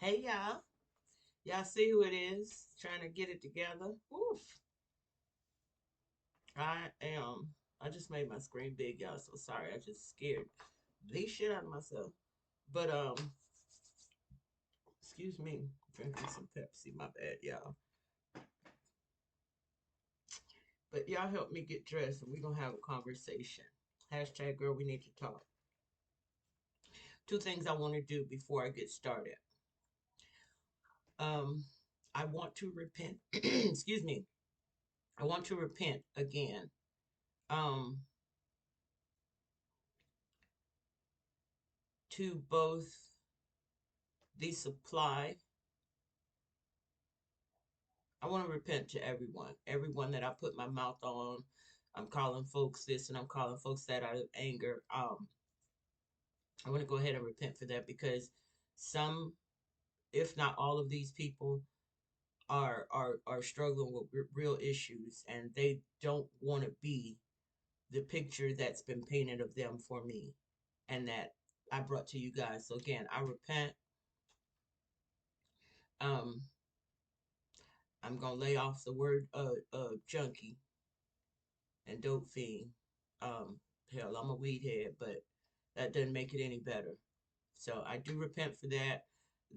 Hey y'all. Y'all see who it is trying to get it together? Oof. I am. I just made my screen big, y'all. So sorry. I just scared the shit out of myself. But excuse me. Drinking some Pepsi. My bad, y'all. But y'all help me get dressed and we're gonna have a conversation. Hashtag girl, we need to talk. Two things I want to do before I get started. Um, I want to repent. Excuse me. I want to repent again. Um, to both the supply. I want to repent to everyone that I put my mouth on. I'm calling folks this and I'm calling folks that out of anger. I want to go ahead and repent for that because some, if not all of these people, are struggling with real issues and they don't want to be the picture that's been painted of them for me and that I brought to you guys. So again, I repent. Um, I'm gonna lay off the word junkie and dope fiend. Um, hell, I'm a weed head, but that doesn't make it any better. So I do repent for that.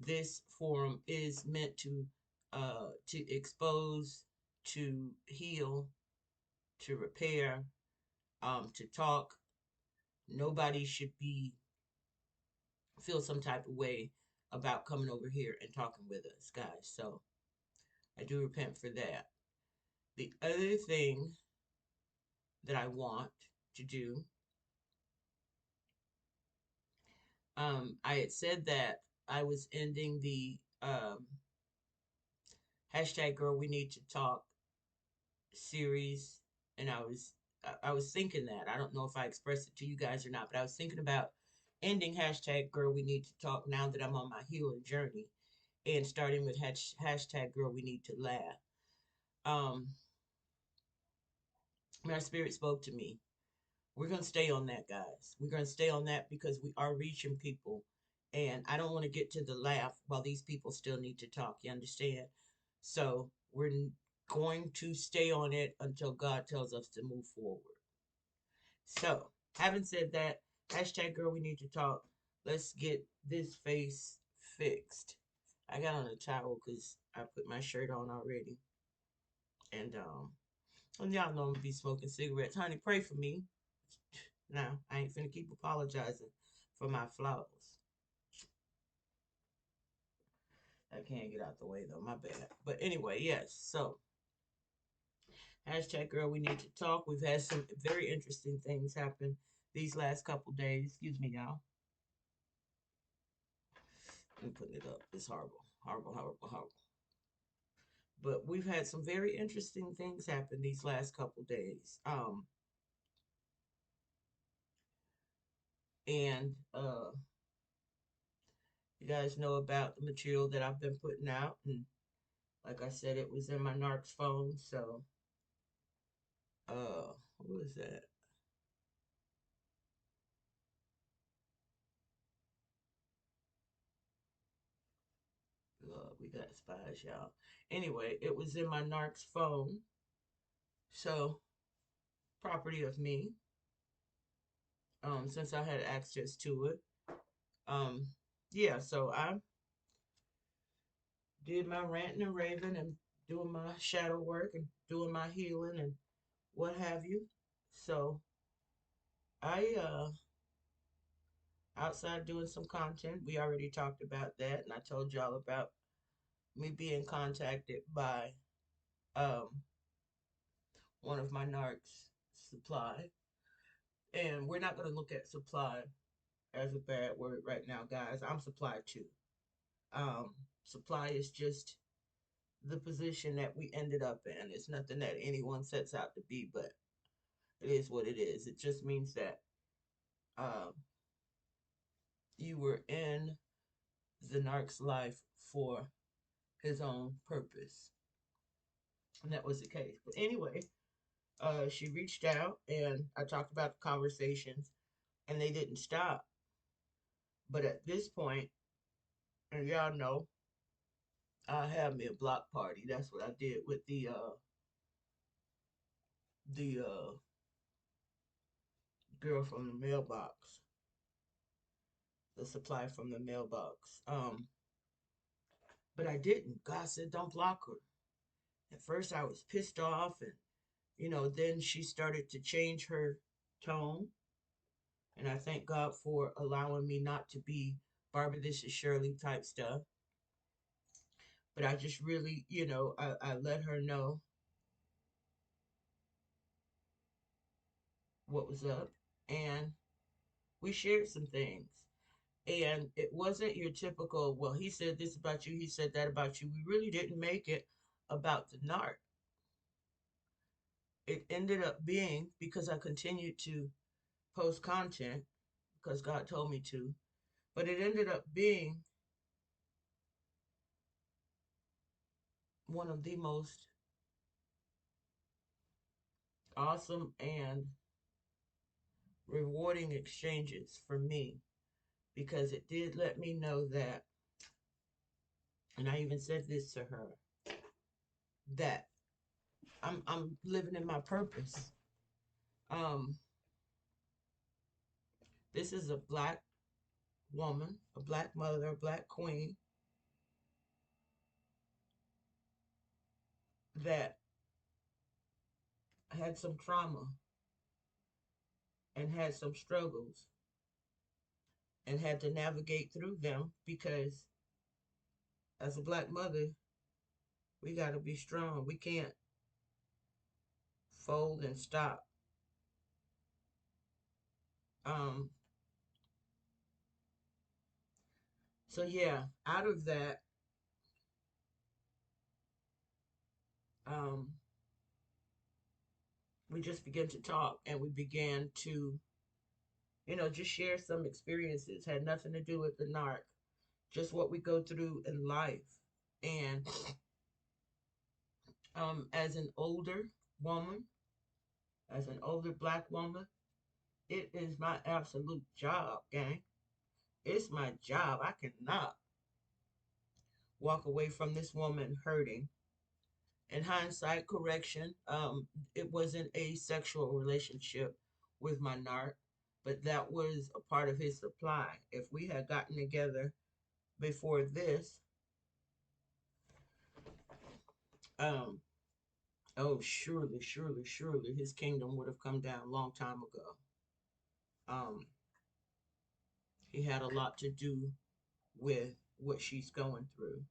This forum is meant to expose, to heal, to repair, to talk. Nobody should be feel some type of way about coming over here and talking with us, guys. So I do repent for that. The other thing that I want to do, I had said that I was ending the hashtag girl we need to talk series, and I was thinking that. I don't know if I expressed it to you guys or not, but I was thinking about ending hashtag girl we need to talk now that I'm on my healing journey and starting with hashtag girl we need to laugh. um my spirit spoke to me. We're going to stay on that, guys. We're going to stay on that because we are reaching people. And I don't want to get to the laugh while these people still need to talk. You understand? So we're going to stay on it until God tells us to move forward. So, having said that, hashtag girl, we need to talk. Let's get this face fixed. I got on a towel because I put my shirt on already. And y'all know I'm gonna be smoking cigarettes. Honey, pray for me. Now, I ain't finna keep apologizing for my flaws. I can't get out the way though, my bad. But anyway, yes. So, hashtag girl, we need to talk. We've had some very interesting things happen these last couple days. Excuse me, y'all. I'm putting it up. It's horrible. Horrible, horrible, horrible. But we've had some very interesting things happen these last couple days. And you guys know about the material that I've been putting out, and like I said, it was in my Narc's phone. So, what was that? We got spies, y'all. Anyway, it was in my Narc's phone. So, property of me. Since I had access to it. Um, yeah. So I did my ranting and raving and doing my shadow work and doing my healing and what have you. So I outside doing some content. We already talked about that, and I told y'all about me being contacted by um one of my narcs, supply. And we're not gonna look at supply as a bad word right now, guys. I'm supply too. Um, supply is just the position that we ended up in. It's nothing that anyone sets out to be, but it is what it is. It just means that um, you were in the narc's life for his own purpose. And that was the case. But anyway, she reached out and I talked about the conversations and they didn't stop. But at this point, and y'all know, I had me a block party. That's what I did with the girl from the mailbox, the supply from the mailbox. But I didn't. God said don't block her. At first I was pissed off, and then she started to change her tone, and I thank God for allowing me not to be Barbara this is Shirley type stuff. But I just really, I let her know what was up, and we shared some things. And it wasn't your typical, well, he said this about you, he said that about you. We really didn't make it about the narc. It ended up being because I continued to post content because God told me to, but it ended up being one of the most awesome and rewarding exchanges for me because it did let me know that, and I even said this to her, that I'm living in my purpose. Um, this is a black woman, a black mother, a black queen that had some trauma and had some struggles and had to navigate through them because as a black mother, we got to be strong. We can't fold and stop. Um, so yeah, out of that, um, we just began to talk and we began to, just share some experiences. Had nothing to do with the narc, just what we go through in life. And as an older woman, as an older black woman, it is my absolute job, gang. It's my job. I cannot walk away from this woman hurting. In hindsight, correction, it wasn't a sexual relationship with my narc, but that was a part of his supply. If we had gotten together before this, um, oh, surely, surely, surely his kingdom would have come down a long time ago. Um, he had a lot to do with what she's going through.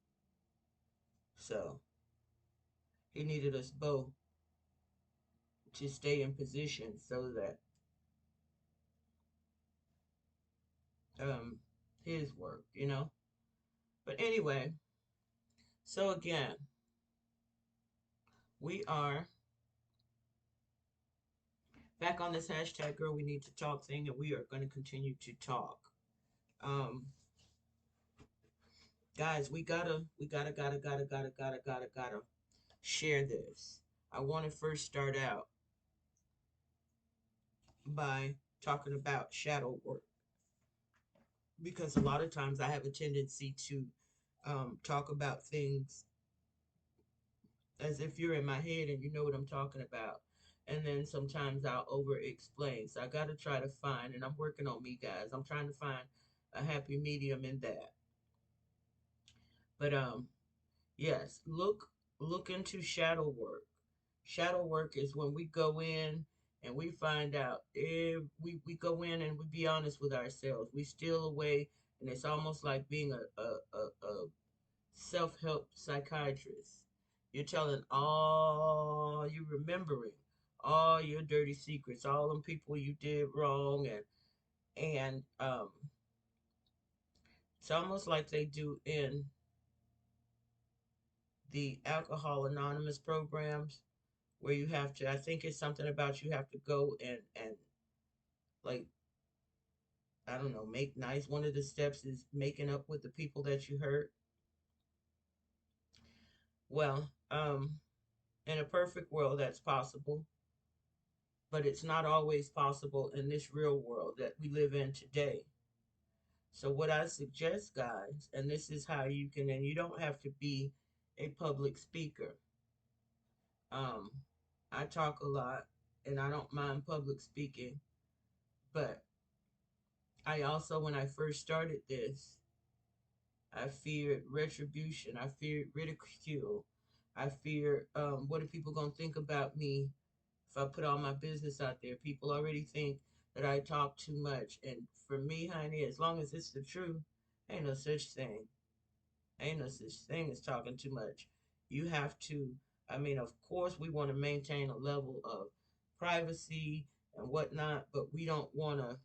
So he needed us both to stay in position so that um his work, But anyway, so again, we are back on this hashtag girl we need to talk thing, and we are going to continue to talk. Um guys, we gotta share this. I want to first start out by talking about shadow work because a lot of times I have a tendency to talk about things as if you're in my head and you know what I'm talking about. And then sometimes I'll over explain. So I got to try to find, and I'm working on me, guys. I'm trying to find a happy medium in that. But yes, look into shadow work. Shadow work is when we go in and we find out if we go in and we be honest with ourselves. We steal away, and it's almost like being a self-help psychiatrist. You're telling all you remembering all your dirty secrets, all them people you did wrong, and it's almost like they do in the Alcohol Anonymous programs where you have to. I think it's something about you have to go and like I don't know, make nice. One of the steps is making up with the people that you hurt. Well, in a perfect world, that's possible, but it's not always possible in this real world that we live in today. So, what I suggest, guys, and this is how you can, and you don't have to be a public speaker. Um, I talk a lot and I don't mind public speaking, but I also, when I first started this, I feared retribution. I feared ridicule. I feared what are people going to think about me if I put all my business out there? People already think that I talk too much. And for me, honey, as long as it's the truth, ain't no such thing. Ain't no such thing as talking too much. You have to, I mean, of course, we want to maintain a level of privacy and whatnot, but we don't want to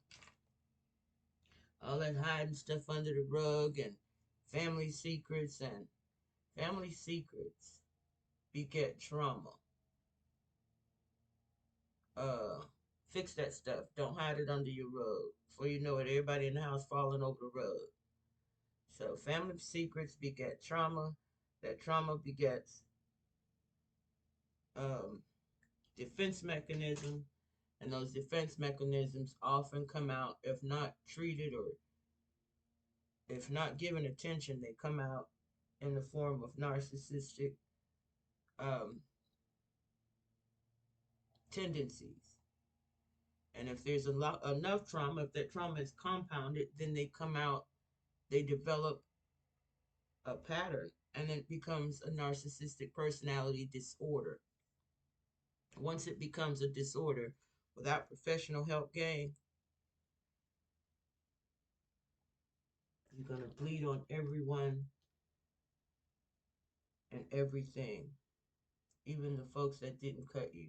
all that hiding stuff under the rug and family secrets and family secrets beget trauma. Uh, Fix that stuff. Don't hide it under your rug. Before you know it, everybody in the house falling over the rug. So family secrets beget trauma. That trauma begets um, defense mechanism, and those defense mechanisms often come out if not treated or if not given attention. They come out in the form of narcissistic um, tendencies. And if there's enough trauma, if that trauma is compounded, then they come out, they develop a pattern, and it becomes a narcissistic personality disorder. Once it becomes a disorder, without professional help gained, you're going to bleed on everyone and everything, even the folks that didn't cut you.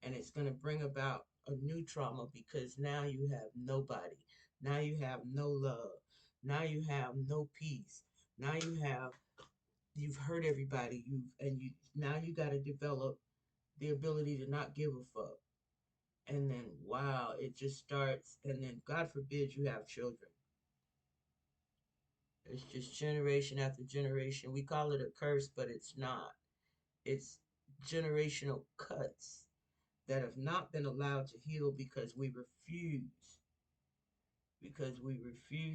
And it's going to bring about a new trauma because now you have nobody. Now you have no love. Now you have no peace. Now you've hurt everybody. Now you got to develop the ability to not give a fuck. And then wow, it just starts. And then God forbid you have children. It's just generation after generation. We call it a curse, but it's not. It's generational cuts that have not been allowed to heal because we refuse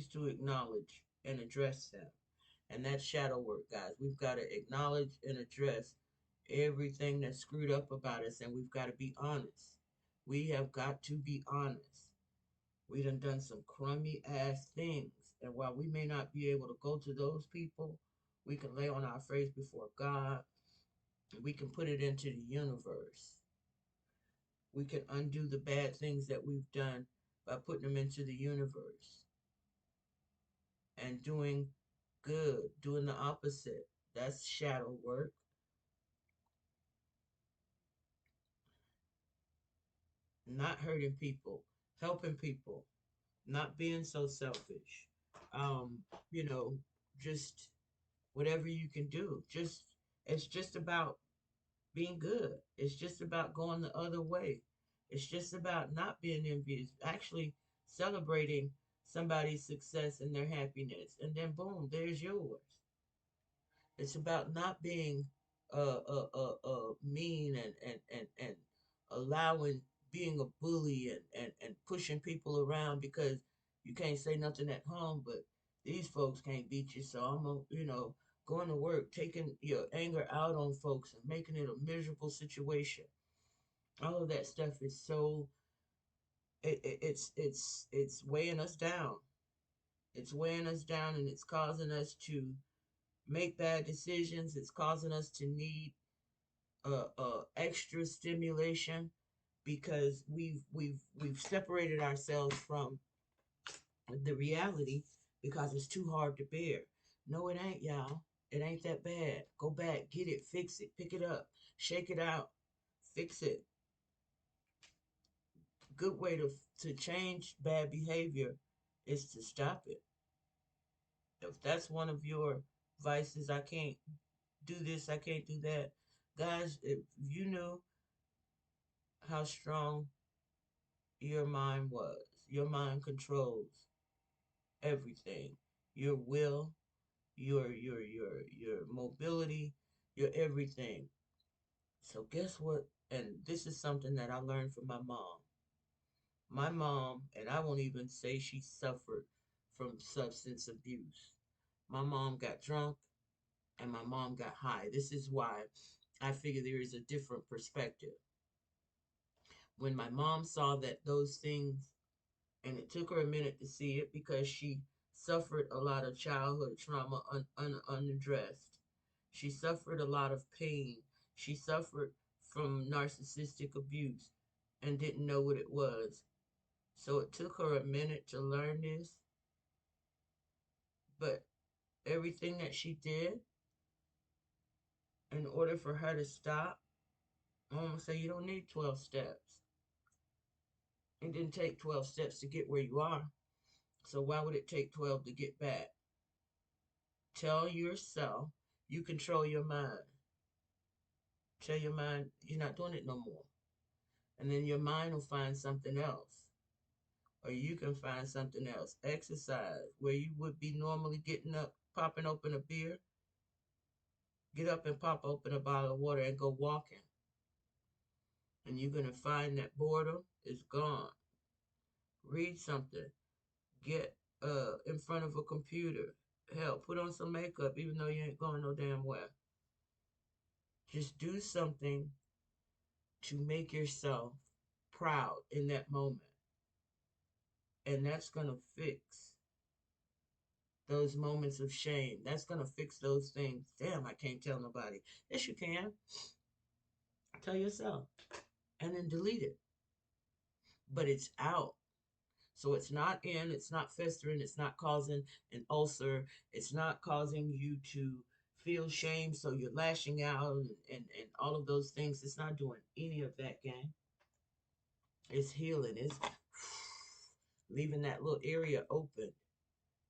to acknowledge and address them. And that's shadow work, guys. We've got to acknowledge and address everything that's screwed up about us, and we've got to be honest. We have got to be honest. We done some crummy ass things. And while we may not be able to go to those people, we can lay on our face before God. We can put it into the universe. We can undo the bad things that we've done by putting them into the universe and doing good, doing the opposite. That's shadow work. Not hurting people, helping people, not being so selfish. Um, you know, just whatever you can do. Just it's just about being good. It's just about going the other way. It's just about not being envious, actually celebrating somebody's success and their happiness. And then boom, there's yours. It's about not being mean and allowing being a bully and pushing people around because you can't say nothing at home, but these folks can't beat you. So I'm going to work, taking your anger out on folks and making it a miserable situation. All of that stuff is so it's weighing us down. It's weighing us down and it's causing us to make bad decisions. It's causing us to need extra stimulation because we've separated ourselves from the reality because it's too hard to bear. No, it ain't, y'all. It ain't that bad. Go back, get it, fix it, pick it up, shake it out, fix it. Good way to change bad behavior is to stop it. If that's one of your vices, I can't do this, I can't do that. Guys, if you knew how strong your mind was, your mind controls everything. Your will, your mobility, your everything. So guess what? And this is something that I learned from my mom. My mom, and I won't even say she suffered from substance abuse. My mom got drunk and my mom got high. This is why I figure there is a different perspective. When my mom saw that those things, and it took her a minute to see it because she suffered a lot of childhood trauma unaddressed. She suffered a lot of pain. She suffered from narcissistic abuse and didn't know what it was. So it took her a minute to learn this, but everything that she did in order for her to stop, Mama say you don't need 12 steps. It didn't take 12 steps to get where you are. So why would it take 12 to get back? Tell yourself you control your mind. Tell your mind you're not doing it no more. And then your mind will find something else. Or you can find something else. Exercise, where you would be normally getting up, popping open a beer. Get up and pop open a bottle of water and go walking. And you're going to find that boredom is gone. Read something. Get in front of a computer. Hell, put on some makeup even though you ain't going no damn where. Just do something to make yourself proud in that moment. And that's going to fix those moments of shame. That's going to fix those things. Damn, I can't tell nobody. Yes, you can. Tell yourself. And then delete it. But it's out. So it's not in, it's not festering, it's not causing an ulcer, it's not causing you to feel shame, so you're lashing out and all of those things. It's not doing any of that, gang. It's healing. It's leaving that little area open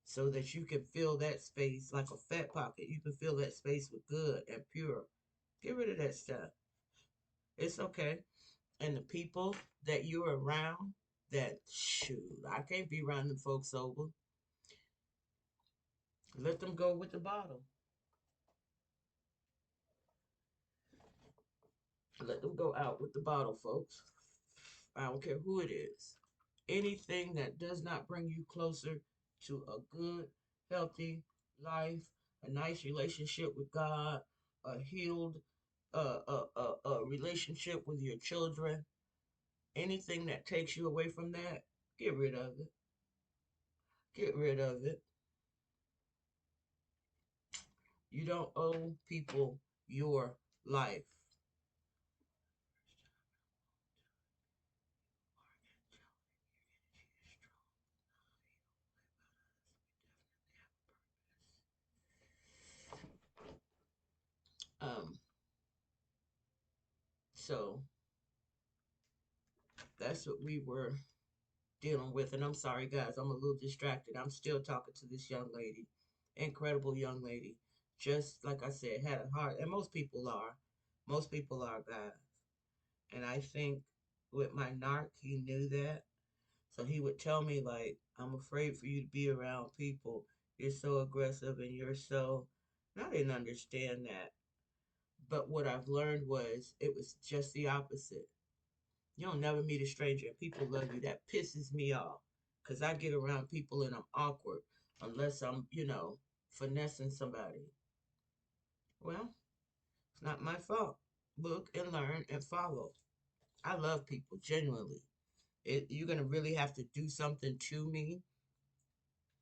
so that you can fill that space like a fat pocket. You can fill that space with good and pure. Get rid of that stuff. It's okay. And the people that you're around, that shoot, I can't be around them folks sober. Let them go with the bottle. Let them go out with the bottle, folks. I don't care who it is. Anything that does not bring you closer to a good, healthy life, a nice relationship with God, a healed relationship with your children, anything that takes you away from that, get rid of it. Get rid of it. You don't owe people your life. Um, so that's what we were dealing with. And I'm sorry, guys, I'm a little distracted. I'm still talking to this young lady, incredible young lady. Just like I said, had a heart, and most people are. Most people are, guys. And I think with my narc, he knew that. So he would tell me, like, I'm afraid for you to be around people. You're so aggressive and you're so. And I didn't understand that. But what I've learned was it was just the opposite. You don't never meet a stranger and people love you. That pisses me off. Because I get around people and I'm awkward unless I'm, finessing somebody. Well, it's not my fault. Look and learn and follow. I love people, genuinely. You're going to really have to do something to me.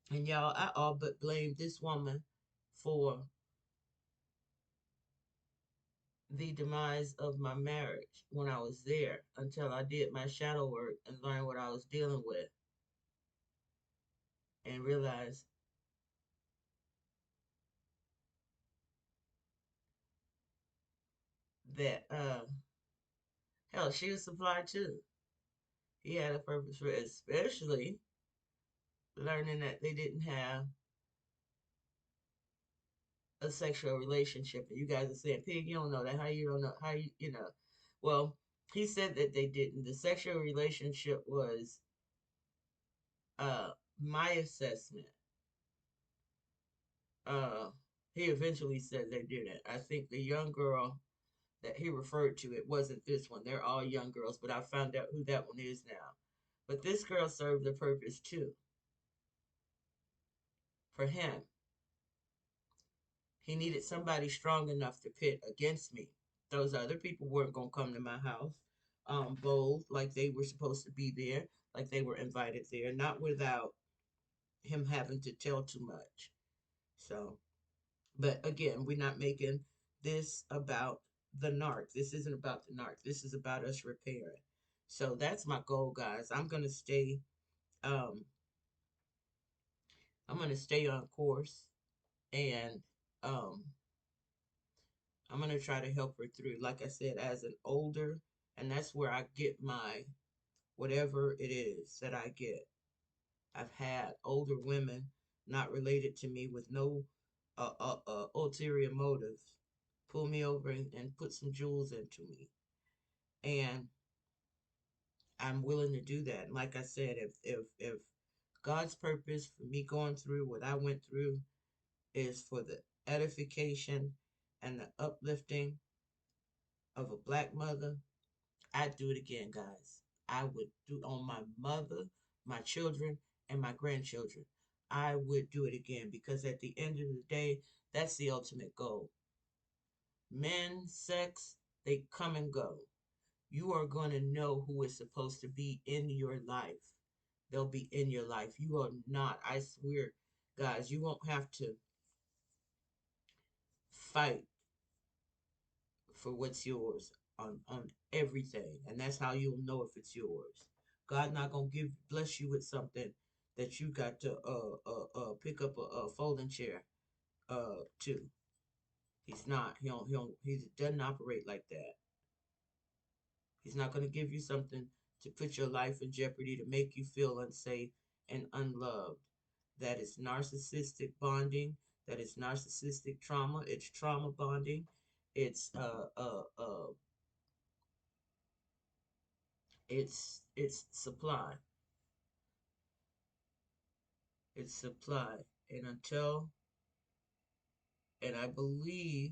And y'all, I all but blame this woman for the demise of my marriage when I was there until I did my shadow work and learned what I was dealing with and realized that hell, she was supplied too. He had a purpose for it, especially learning that they didn't have a sexual relationship. And you guys are saying, Pig, you don't know that. How you don't know? How you. Well, he said that they didn't. The sexual relationship was uh my assessment. Uh, he eventually said they didn't. I think the young girl that he referred to, it wasn't this one. They're all young girls, but I found out who that one is now. But this girl served a purpose too for him. He needed somebody strong enough to pit against me. Those other people weren't going to come to my house, bold, like they were supposed to be there, like they were invited there, not without him having to tell too much. So, but again, we're not making this about the narc. This isn't about the narc. This is about us repairing. So that's my goal, guys. Um, I'm gonna stay on course, and um, I'm gonna try to help her through. Like I said, as an older, and that's where I get my whatever it is that I get. I've had older women not related to me with no ulterior motives pull me over and put some jewels into me, and I'm willing to do that. And like I said, if God's purpose for me going through what I went through is for the edification and the uplifting of a black mother, I'd do it again, guys. I would do on my mother, my children, and my grandchildren. I would do it again because at the end of the day, that's the ultimate goal. Men, sex, they come and go. You are going to know who is supposed to be in your life. They'll be in your life. You are not, I swear, guys, you won't have to fight for what's yours on everything. And that's how you'll know if it's yours. God not gonna bless you with something that you got to pick up a folding chair to. He's not. He doesn't operate like that. He's not gonna give you something to put your life in jeopardy to make you feel unsafe and unloved. That is narcissistic bonding. That is narcissistic trauma. It's trauma bonding. It's it's supply. It's supply. And until, and I believe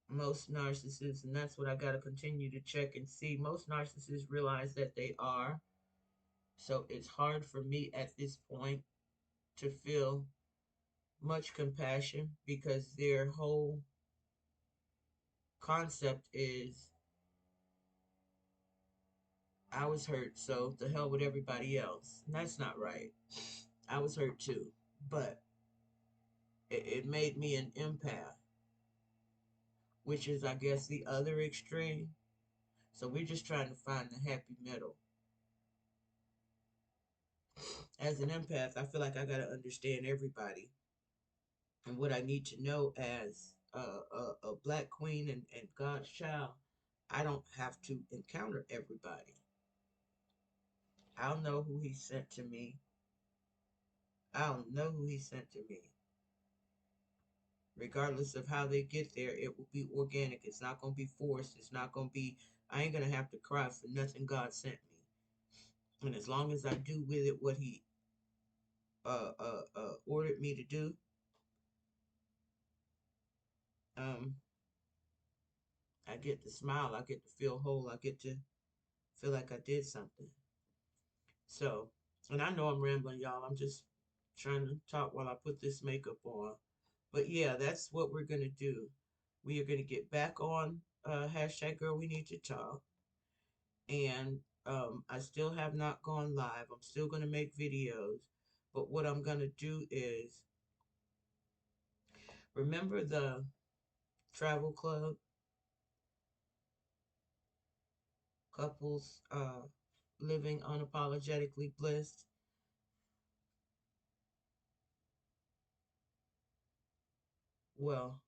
most narcissists, and that's what I got to continue to check and see, most narcissists realize that they are. So it's hard for me at this point to feel much compassion because their whole concept is I was hurt, so the hell with everybody else. And that's not right. I was hurt too, but it made me an empath, which is, I guess, the other extreme. So we're just trying to find the happy middle. As an empath, I feel like I got to understand everybody. And what I need to know as a black queen and God's child, I don't have to encounter everybody. I'll know who he sent to me. I'll know who he sent to me. Regardless of how they get there, it will be organic. It's not going to be forced. It's not going to be, I ain't going to have to cry for nothing God sent me. And as long as I do with it what he ordered me to do, um, I get to smile. I get to feel whole. I get to feel like I did something. So, and I know I'm rambling, y'all. I'm just trying to talk while I put this makeup on. But yeah, that's what we're going to do. We are going to get back on hashtag girl we need to talk. And I still have not gone live. I'm still going to make videos. But what I'm going to do is remember the travel club, couples living unapologetically blissed. Well,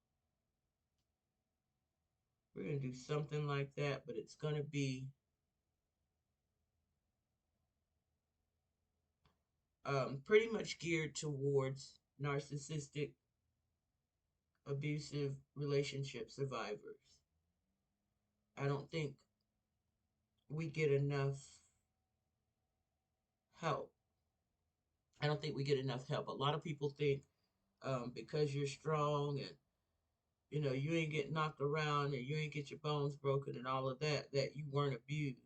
we're going to do something like that, but it's going to be pretty much geared towards narcissistic, abusive relationship survivors. I don't think we get enough help. I don't think we get enough help. A lot of people think because you're strong and you ain't get knocked around and you ain't get your bones broken and all of that, that you weren't abused.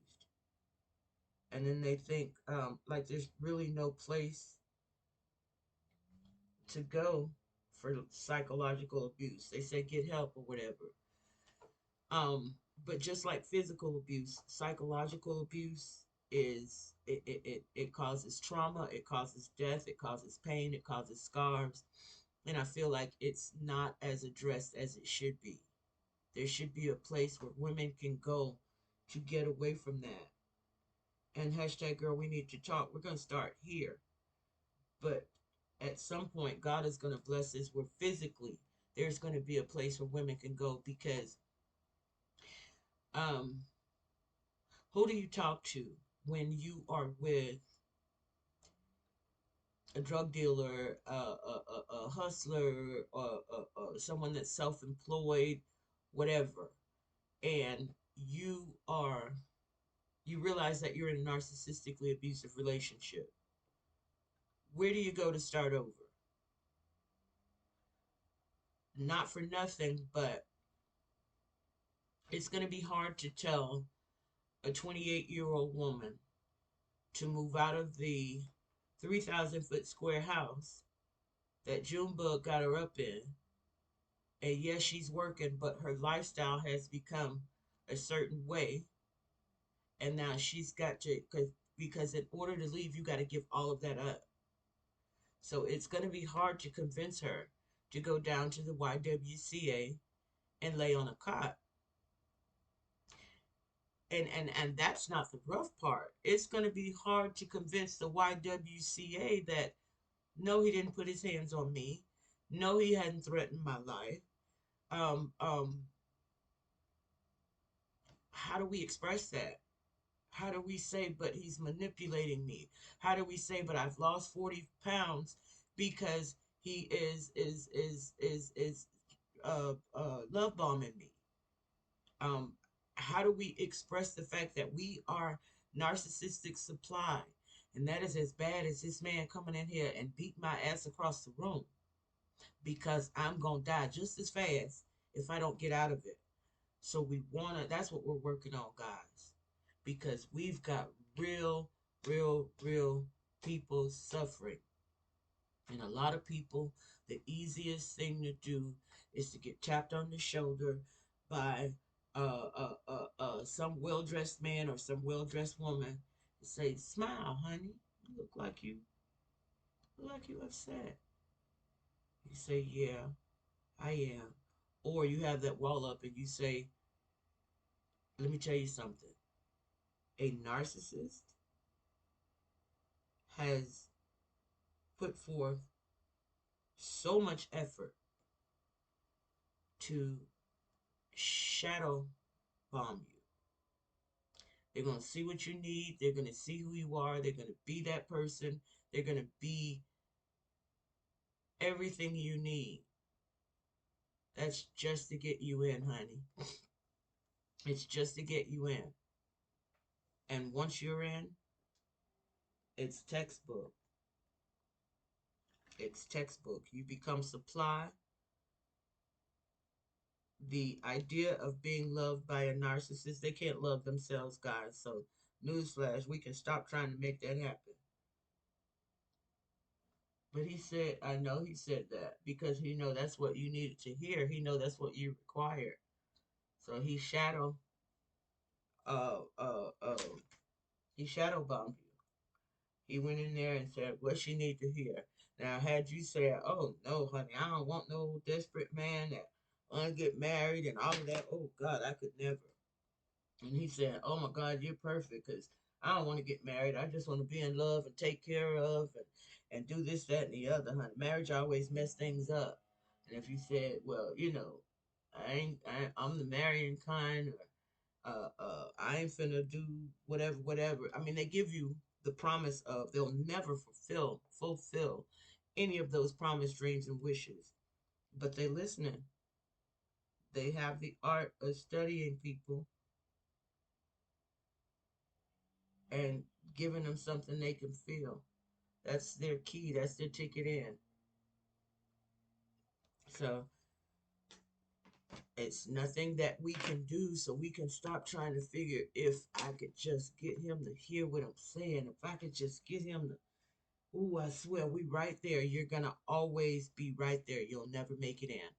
And then they think like there's really no place to go for psychological abuse. They say get help or whatever. Um, but just like physical abuse, psychological abuse is it causes trauma, it causes death, it causes pain, it causes scars. And I feel like it's not as addressed as it should be. There should be a place where women can go to get away from that. And hashtag girl, we need to talk. We're gonna start here. But at some point, God is gonna bless us where physically there's gonna be a place where women can go because um who do you talk to when you are with a drug dealer, a hustler, someone that's self-employed, whatever, and are you realize that you're in a narcissistically abusive relationship? Where do you go to start over? Not for nothing, but it's going to be hard to tell a 28-year-old woman to move out of the 3,000-foot square house that Junebug got her up in. And yes, she's working, but her lifestyle has become a certain way. And now she's got to, because in order to leave, you got to give all of that up. So it's going to be hard to convince her to go down to the YWCA and lay on a cot. And that's not the rough part. It's going to be hard to convince the YWCA that no, he didn't put his hands on me. No, he hadn't threatened my life. Um, um, how do we express that? How do we say, but he's manipulating me? How do we say, but I've lost 40 pounds because he is love bombing me? Um, how do we express the fact that we are narcissistic supply? And that is as bad as this man coming in here and beat my ass across the room because I'm going to die just as fast if I don't get out of it. So that's what we're working on, guys, because we've got real, real people suffering. And a lot of people, the easiest thing to do is to get tapped on the shoulder by some well dressed man or some well dressed woman and say, "Smile, honey. You look like you upset." You say, "Yeah, I am." Or you have that wall up and you say, "Let me tell you something. A narcissist has put forth so much effort to shadow bomb you. They're going to see what you need. They're going to see who you are. They're going to be that person. They're going to be everything you need. That's just to get you in, honey. It's just to get you in. And once you're in, it's textbook. It's textbook. You become supply. The idea of being loved by a narcissist, they can't love themselves, guys. So, newsflash, we can stop trying to make that happen. But he said, I know he said that because he know that's what you needed to hear. He know that's what you require. So uh, uh, uh, he shadow bombed you. He went in there and said what she need to hear. Now, had you said, "Oh no, honey, I don't want no desperate man that want to get married and all of that," oh God, I could never. And he said, "Oh my God, you're perfect because I don't want to get married. I just want to be in love and take care of and do this, that, and the other, honey. Marriage always mess things up." And if you said, "Well, I'm the marrying kind, or I ain't finna do whatever, whatever." I mean, they give you the promise of they'll never fulfill any of those promised dreams and wishes, but they listening. They have the art of studying people and giving them something they can feel. That's their key. That's their ticket in. So it's nothing that we can do. So we can stop trying to figure if I could just get him to hear what I'm saying. If I could just get him to Ooh, I swear we right there. You're gonna always be right there. You'll never make it in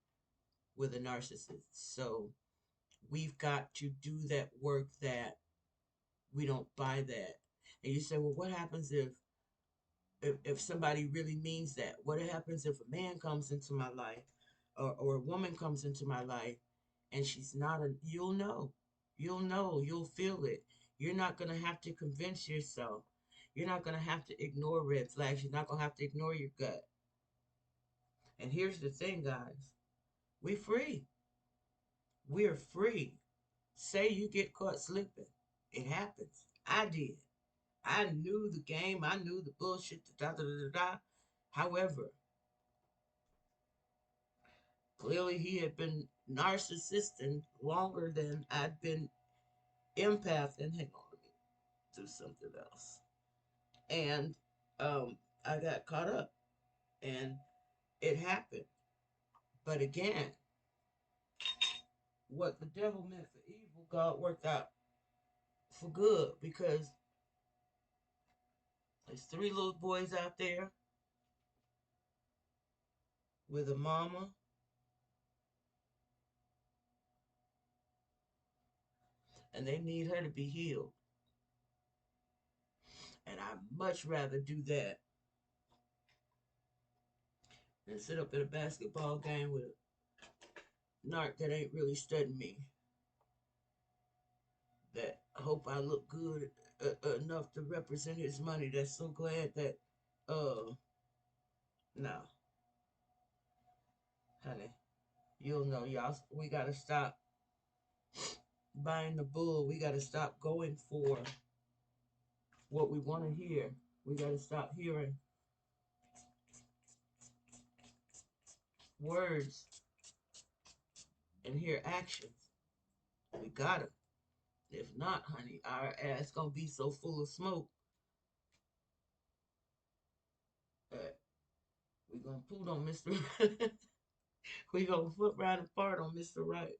with a narcissist. So we've got to do that work that we don't buy that. And you say, well, what happens if somebody really means that? What happens if a man comes into my life or a woman comes into my life and she's not a, you'll know. You'll know, you'll feel it. You're not going to have to convince yourself. You're not going to have to ignore red flags. You're not going to have to ignore your gut. And here's the thing, guys. We free. We're free. Say you get caught slipping. It happens. I did. I knew the game. I knew the bullshit. Da, da, da, da, da. However, clearly he had been narcissistic longer than I'd been empath. And hang on, let me do something else. And I got caught up, and it happened. But again, what the devil meant for evil, God worked out for good, because there's three little boys out there with a mama, and they need her to be healed. And I'd much rather do that than sit up at a basketball game with a narc that ain't really studying me. That I hope I look good enough to represent his money. That's so glad that, no, honey, you'll know, y'all. We gotta stop buying the bull. We gotta stop going for what we want to hear. We gotta stop hearing words and hear actions. We gotta. If not, honey, our ass gonna be so full of smoke that we gonna put on Mr. we gonna foot right apart on Mr. Right.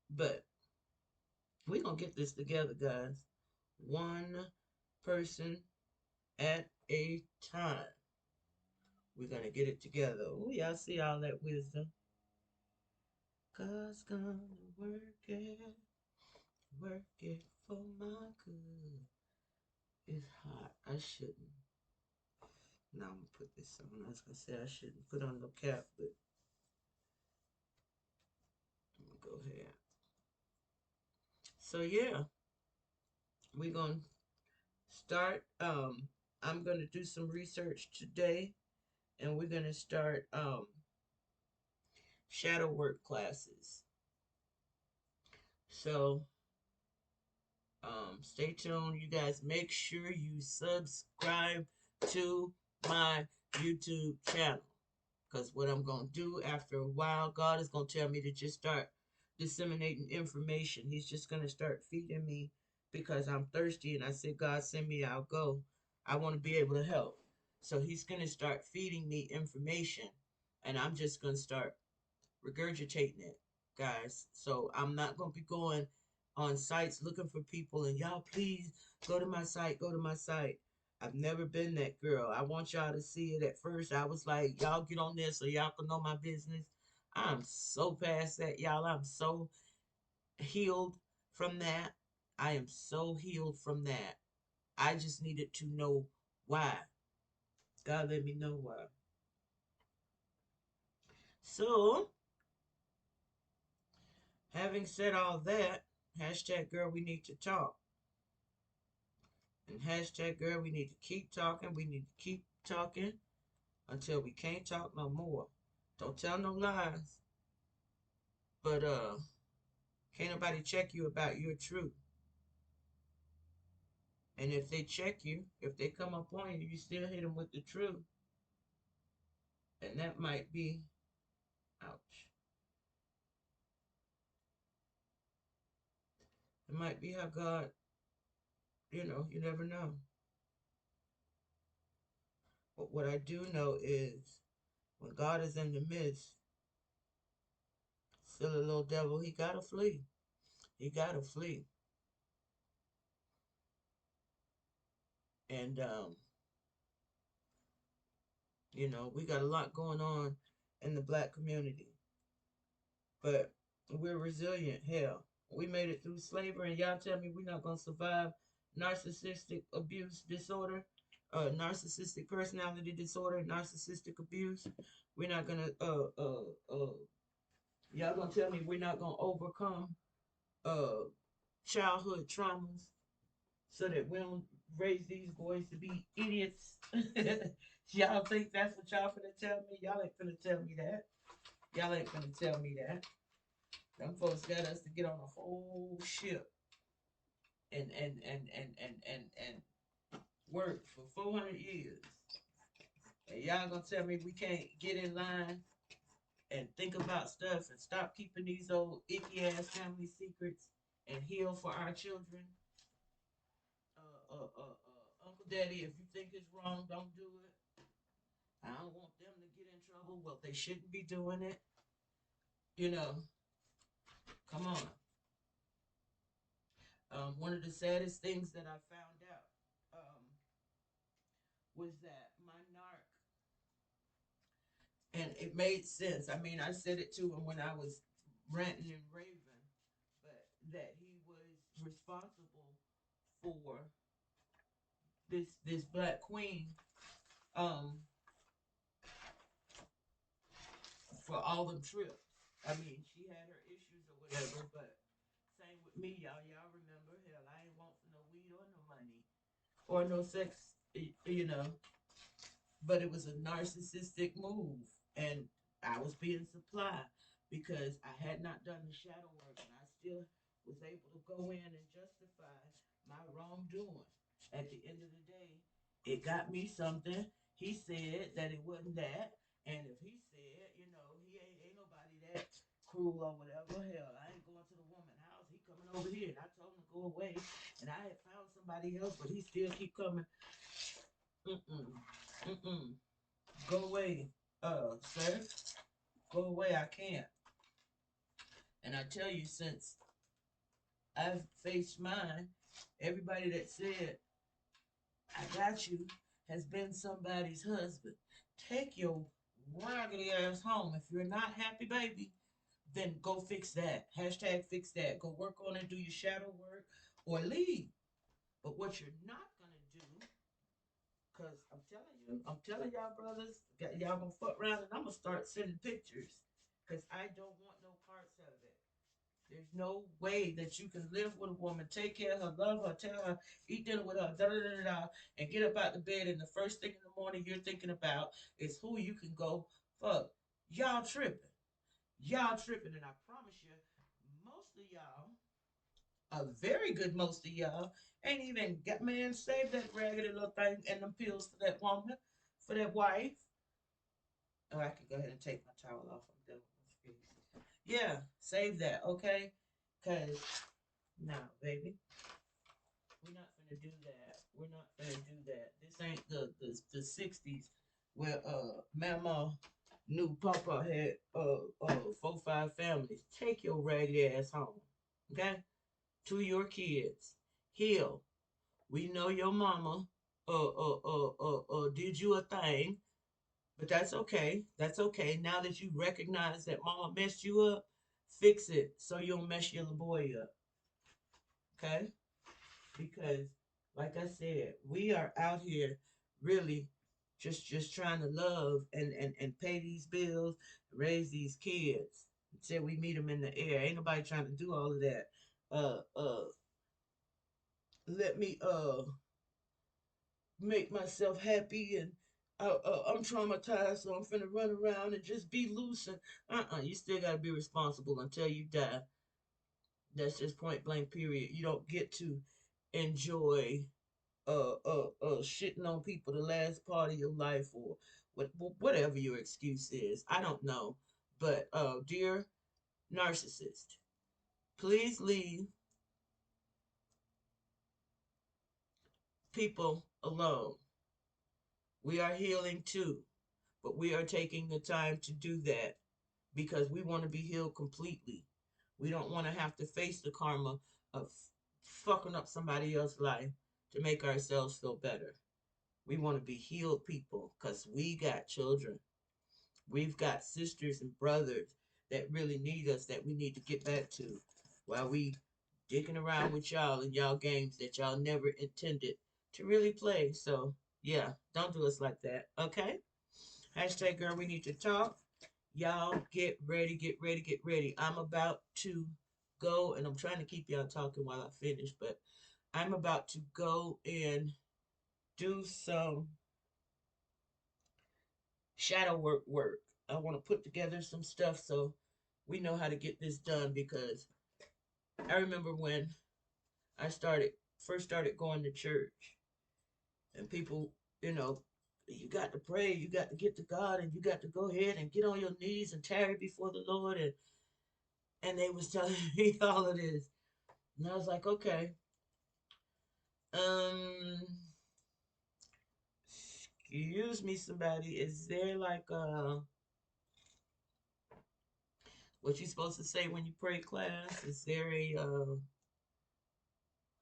But we gonna get this together, guys. One person at a time. We're gonna get it together. Oh, y'all see all that wisdom. God's gonna work it for my good. It's hot. I shouldn't. Now I'm gonna put this on. I was gonna say I shouldn't put on no cap, but I'm gonna go ahead. So yeah, we're gonna start. I'm gonna do some research today, and we're gonna start shadow work classes. So stay tuned, you guys. Make sure you subscribe to my YouTube channel. Because what I'm going to do after a while, God is going to tell me to just start disseminating information. He's just going to start feeding me because I'm thirsty. And I said, God, send me, I'll go. I want to be able to help. So he's going to start feeding me information. And I'm just going to start regurgitating it, guys. So I'm not going to be going on sites looking for people and y'all please go to my site, go to my site. I've never been that girl. I want y'all to see it. At first I was like, y'all get on there so y'all can know my business. I'm so past that, y'all. I'm so healed from that. I am so healed from that. I just needed to know why. God let me know why. So having said all that, hashtag girl, we need to talk. And hashtag girl, we need to keep talking. We need to keep talking until we can't talk no more. Don't tell no lies. But can't nobody check you about your truth. And if they check you, if they come up on you, you still hit them with the truth. And that might be, ouch. It might be how God, you never know. But what I do know is when God is in the midst, silly little devil, he gotta flee. He gotta flee. And You know, we got a lot going on in the black community, but we're resilient. Hell, we made it through slavery, and y'all tell me we're not gonna survive narcissistic abuse disorder, narcissistic personality disorder, narcissistic abuse. We're not gonna y'all gonna tell me we're not gonna overcome uh childhood traumas so that we don't raise these boys to be idiots. Y'all think that's what y'all finna tell me? Y'all ain't finna tell me that. Y'all ain't finna tell me that. Them folks got us to get on a whole ship and work for 400 years. And y'all gonna tell me we can't get in line and think about stuff and stop keeping these old icky ass family secrets and heal for our children? Uncle Daddy, if you think it's wrong, don't do it. I don't want them to get in trouble. Well, they shouldn't be doing it. You know, come on. One of the saddest things that I found out was that my narc, and it made sense. I mean, I said it to him when I was ranting and raving, but that he was responsible for this black queen, um, for all them trips. I mean, she had her issues or whatever, but same with me, y'all. Y'all remember? Hell, I ain't want for no weed or no money or no sex, you know. But it was a narcissistic move, and I was being supplied because I had not done the shadow work, and I still was able to go in and justify my wrongdoing. At the end of the day, it got me something. He said that it wasn't that, and if he said, you know, he ain't nobody that cruel or whatever. Hell, I ain't going to the woman's house. He coming over here, and I told him to go away, and I had found somebody else, but he still keep coming. Mm-mm. Mm-mm. Go away, sir. Go away. I can't. And I tell you, since I've faced mine, everybody that said I got you has been somebody's husband. Take your raggedy ass home. If you're not happy, baby, then go fix that. Hashtag fix that. Go work on it. Do your shadow work or leave. But what you're not gonna do, cause I'm telling y'all brothers, y'all gonna fuck around and I'm gonna start sending pictures. Cause I don't want no parts of it. There's no way that you can live with a woman, take care of her, love her, tell her, eat dinner with her, da da da da, and get up out the bed, and the first thing in the morning you're thinking about is who you can go fuck. Y'all tripping. Y'all tripping, and I promise you, most of y'all, a very good most of y'all, ain't even got, man, save that raggedy little thing and them pills for that woman, for that wife. Oh, I can go ahead and take my towel off. I'm done with this. Yeah, save that, okay? Cause no, baby, we're not gonna do that. We're not gonna do that. This ain't the '60s where Mama knew Papa had 4, 5 families. Take your ragged ass home, okay? To your kids, heal. We know your mama did you a thing, but that's okay. That's okay. Now that you recognize that mama messed you up, fix it so you don't mess your little boy up. Okay? Because like I said, we are out here really just trying to love and pay these bills, raise these kids. Until we meet them in the air. Ain't nobody trying to do all of that. Uh uh let me make myself happy and I'm traumatized, so I'm finna run around and just be loose and you still gotta be responsible until you die. That's just point blank period. You don't get to enjoy shitting on people the last part of your life or whatever your excuse is. I don't know. But dear narcissist, please leave people alone. We are healing too, but we are taking the time to do that because we want to be healed completely. We don't want to have to face the karma of fucking up somebody else's life to make ourselves feel better. We want to be healed people because we got children. We've got sisters and brothers that really need us that we need to get back to while we dicking around with y'all and y'all games that y'all never intended to really play. So, yeah, don't do us like that. Okay? Hashtag girl, we need to talk. Y'all get ready, get ready, get ready. I'm about to go, and I'm trying to keep y'all talking while I finish, but I'm about to go and do some shadow work. I want to put together some stuff so we know how to get this done because I remember when I started first started going to church and people, you know, you got to pray, you got to get to God, and you got to go ahead and get on your knees and tarry before the Lord, and they was telling me all of this, and I was like, okay, um, excuse me, somebody, is there like what you supposed to say when you pray class? Is there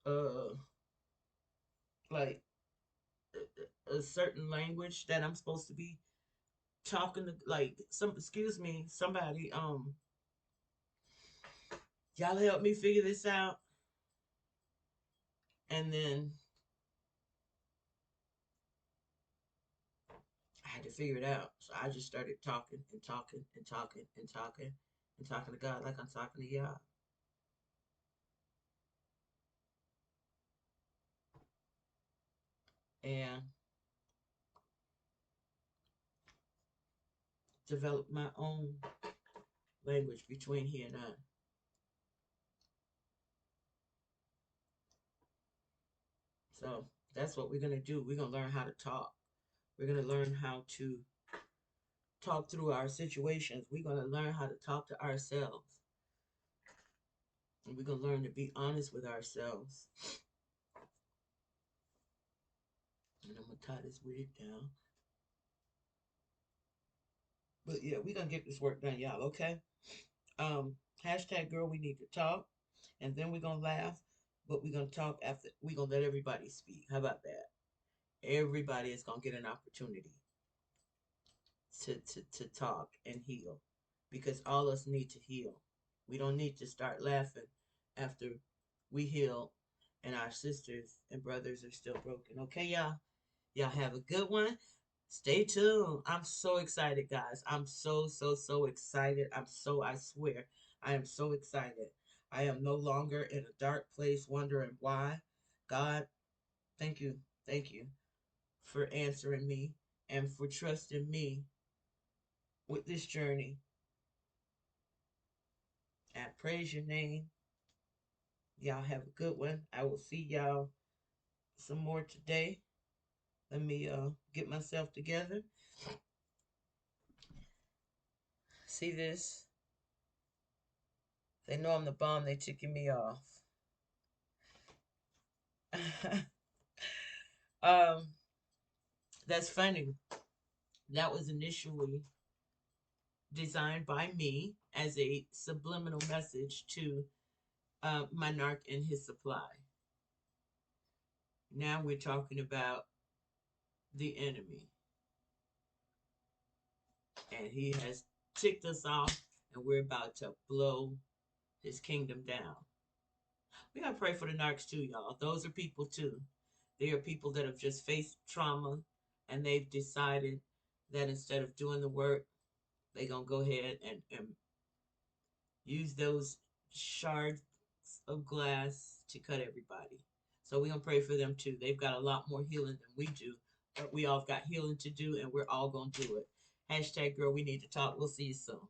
a like a certain language that I'm supposed to be talking to, like some, excuse me, somebody, y'all help me figure this out. And then I had to figure it out. So I just started talking and talking and talking and talking and talking to God like I'm talking to y'all. And develop my own language between he and I. So that's what we're gonna do. We're gonna learn how to talk. We're gonna learn how to talk through our situations. We're gonna learn how to talk to ourselves. And we're gonna learn to be honest with ourselves. And I'm gonna tie this wig down. But yeah, we're gonna get this work done, y'all, okay? Hashtag girl, we need to talk. And then we're gonna laugh. But we're gonna talk after we're gonna let everybody speak. How about that? Everybody is gonna get an opportunity to talk and heal. Because all us need to heal. We don't need to start laughing after we heal and our sisters and brothers are still broken. Okay, y'all? Y'all have a good one. Stay tuned. I'm so excited, guys. I'm so excited. I swear, I am so excited. I am no longer in a dark place wondering why. God, thank you. Thank you for answering me and for trusting me with this journey. I praise your name. Y'all have a good one. I will see y'all some more today. Let me get myself together. See this? They know I'm the bomb. They ticking me off. um, that's funny. That was initially designed by me as a subliminal message to my narc and his supply. Now we're talking about the enemy, and he has ticked us off, and we're about to blow his kingdom down. We gotta pray for the narcs too, y'all. Those are people too. They are people that have just faced trauma, and they've decided that instead of doing the work, they're gonna go ahead and use those shards of glass to cut everybody. So we're gonna pray for them too. They've got a lot more healing than we do, but we all got healing to do, and we're all gonna do it. Hashtag girl, we need to talk. We'll see you soon.